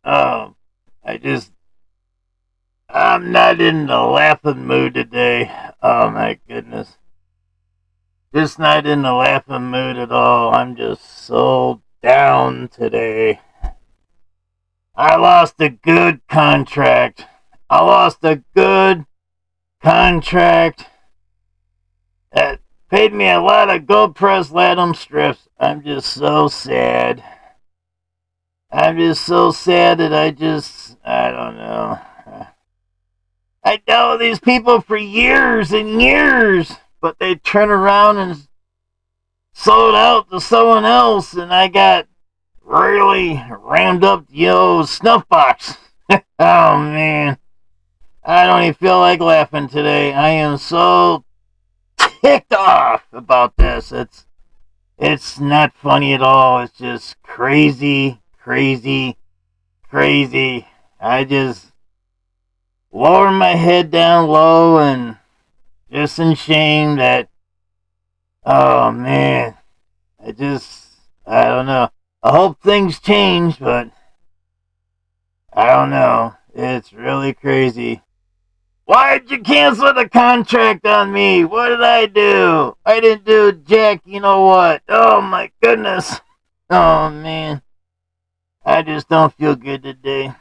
Um, I just, I'm not in the laughing mood today. Oh my goodness. Just not in the laughing mood at all. I'm just so down today. I lost a good contract. I lost a good contract that paid me a lot of gold press latinum strips. I'm just so sad. I'm just so sad that I don't know. I dealt with these people for years and years, but they turn around and sold out to someone else, and I got really rammed up the old snuff box. Oh man, I don't even feel like laughing today. I am so ticked off about this. It's not funny at all. It's just crazy, crazy, crazy. I just lower my head down low and just in shame that, oh man, I don't know. I hope things change, but I don't know. It's really crazy. Why'd you cancel the contract on me? What did I do? I didn't do jack, you know what? Oh my goodness. Oh man. I just don't feel good today.